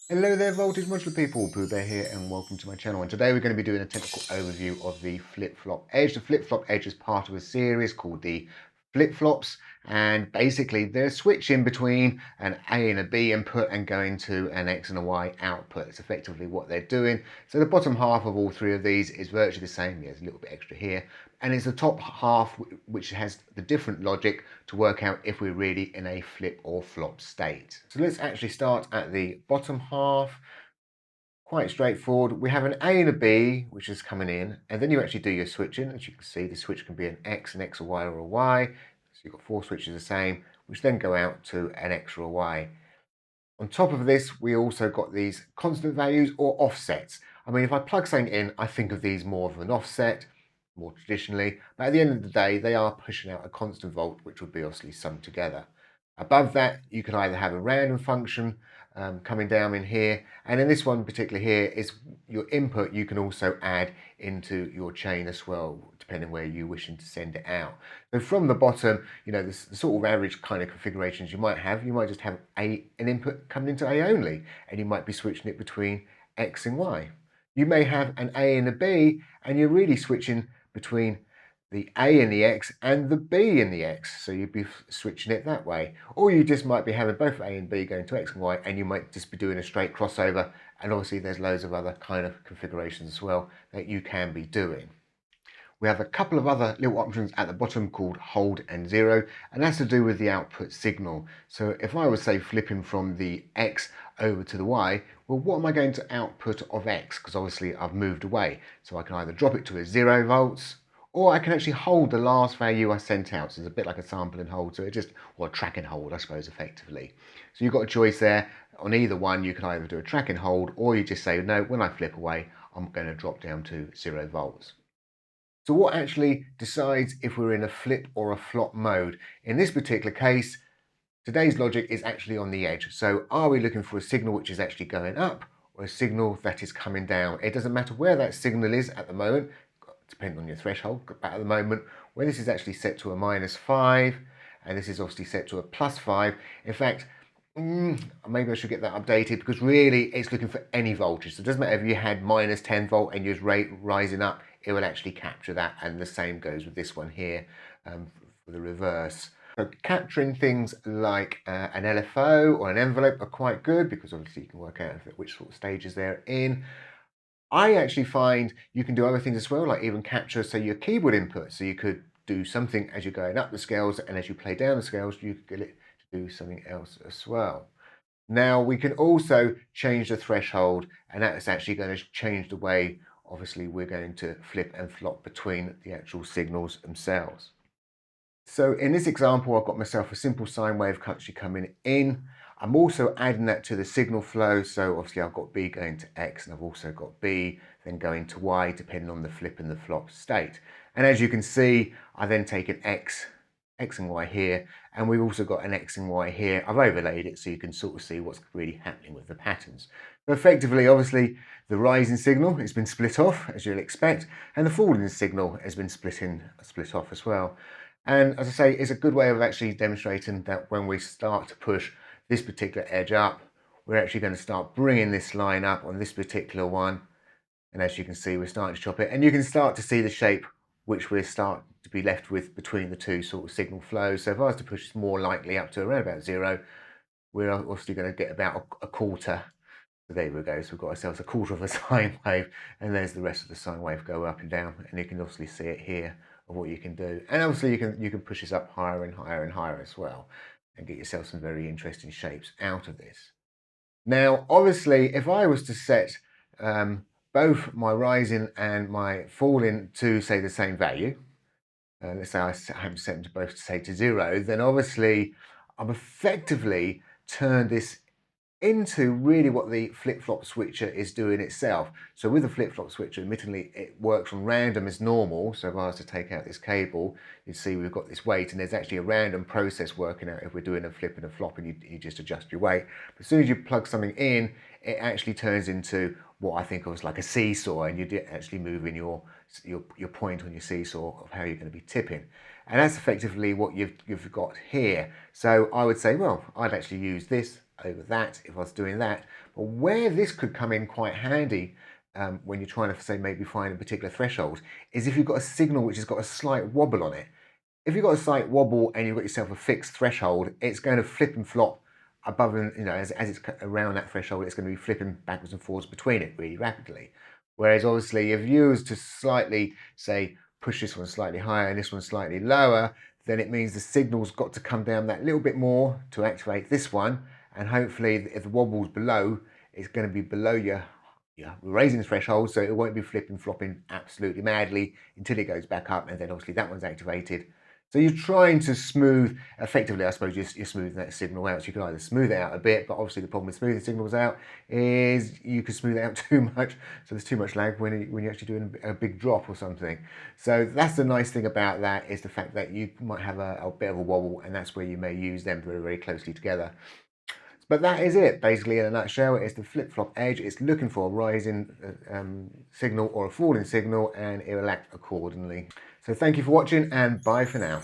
Hello there, Voltage Modular people. PoohBear here, and welcome to my channel. And today we're going to be doing a technical overview of the FlipFlop Edge. The FlipFlop Edge is part of a series called the FlipFlops, and basically they're switching between an A and a B input and going to an X and a Y output. It's effectively what they're doing. So the bottom half of all three of these is virtually the same. There's a little bit extra here, and it's the top half which has the different logic to work out if we're really in a flip or flop state. So let's actually start at the bottom half. Quite straightforward. We have an A and a B, which is coming in, and then you actually do your switching. As you can see, the switch can be an X, an X, a Y, or a Y. So you've got four switches the same, which then go out to an X or a Y. On top of this, we also got these constant values or offsets. I mean, if I plug something in, I think of these more of an offset, more traditionally, but at the end of the day, they are pushing out a constant volt, which would be obviously summed together. Above that, you can either have a random function coming down in here, and in this one particular here is your input. You can also add into your chain as well, depending where you're wishing to send it out. So from the bottom, you know, the sort of average kind of configurations you might just have an input coming into A only, and you might be switching it between X and Y. You may have an A and a B, and you're really switching between the A in the X and the B in the X. So you'd be switching it that way. Or you just might be having both A and B going to X and Y, and you might just be doing a straight crossover. And obviously there's loads of other kind of configurations as well that you can be doing. We have a couple of other little options at the bottom called hold and zero, and that's to do with the output signal. So if I was, say, flipping from the X over to the Y, well, what am I going to output of X? Because obviously I've moved away. So I can either drop it to a 0 volts, or I can actually hold the last value I sent out. So it's a bit like a sample and hold, so it just, or a track and hold, I suppose, effectively. So you've got a choice there. On either one, you can either do a track and hold, or you just say, no, when I flip away, I'm going to drop down to 0 volts. So what actually decides if we're in a flip or a flop mode? In this particular case, today's logic is actually on the edge. So are we looking for a signal which is actually going up or a signal that is coming down? It doesn't matter where that signal is at the moment, depending on your threshold, but at the moment, where this is actually set to a -5, and this is obviously set to a +5. In fact, maybe I should get that updated, because really it's looking for any voltage. So it doesn't matter if you had -10 volt and you're rising up, it will actually capture that. And the same goes with this one here for the reverse. So capturing things like an LFO or an envelope are quite good, because obviously you can work out which sort of stages they're in. I actually find you can do other things as well, like even capture, say, your keyboard input. So you could do something as you're going up the scales, and as you play down the scales, you could get it to do something else as well. Now we can also change the threshold, and that's actually going to change the way, obviously, we're going to flip and flop between the actual signals themselves. So in this example, I've got myself a simple sine wave actually coming in. I'm also adding that to the signal flow. So obviously I've got B going to X, and I've also got B then going to Y, depending on the flip and the flop state. And as you can see, I then take an X and Y here, and we've also got an X and Y here. I've overlaid it so you can sort of see what's really happening with the patterns. So effectively, obviously, the rising signal has been split off, as you'll expect, and the falling signal has been split off as well. And as I say, it's a good way of actually demonstrating that when we start to push this particular edge up, we're actually going to start bringing this line up on this particular one. And as you can see, we're starting to chop it, and you can start to see the shape which we're starting to be left with between the two sort of signal flows. So if I was to push this more likely up to around about 0, we're obviously going to get about a quarter. So there we go. So we've got ourselves a quarter of a sine wave, and there's the rest of the sine wave go up and down, and you can obviously see it here of what you can do. And obviously you can push this up higher and higher and higher as well, and get yourself some very interesting shapes out of this. Now, obviously, if I was to set both my rising and my falling to, say, the same value, let's say I have set them to both to, say, to 0, then obviously I've effectively turned this into really what the FlipFlop switcher is doing itself. So with the FlipFlop switcher, admittedly, it works from random as normal. So if I was to take out this cable, you'd see we've got this weight, and there's actually a random process working out if we're doing a flip and a flop, and you just adjust your weight. But as soon as you plug something in, it actually turns into what I think of as like a seesaw, and you're actually moving your point on your seesaw of how you're going to be tipping. And that's effectively what you've got here. So I would say, well, I'd actually use this over that if I was doing that. But where this could come in quite handy when you're trying to, say, maybe find a particular threshold, is if you've got a signal which has got a slight wobble on it. If you've got a slight wobble and you've got yourself a fixed threshold, it's going to flip and flop above and, as it's around that threshold, it's going to be flipping backwards and forwards between it really rapidly. Whereas obviously if you was to slightly, say, push this one slightly higher and this one slightly lower, then it means the signal's got to come down that little bit more to activate this one, and hopefully if the wobble's below, it's going to be below your raising the threshold, so it won't be flipping flopping absolutely madly until it goes back up, and then obviously that one's activated. So you're trying to smooth, effectively, I suppose you're smoothing that signal out. So you can either smooth it out a bit, but obviously the problem with smoothing signals out is you can smooth it out too much. So there's too much lag when you're actually doing a big drop or something. So that's the nice thing about that, is the fact that you might have a bit of a wobble, and that's where you may use them very, very closely together. But that is it, basically, in a nutshell. It's the FlipFlop Edge. It's looking for a rising signal or a falling signal, and it will act accordingly. So thank you for watching, and bye for now.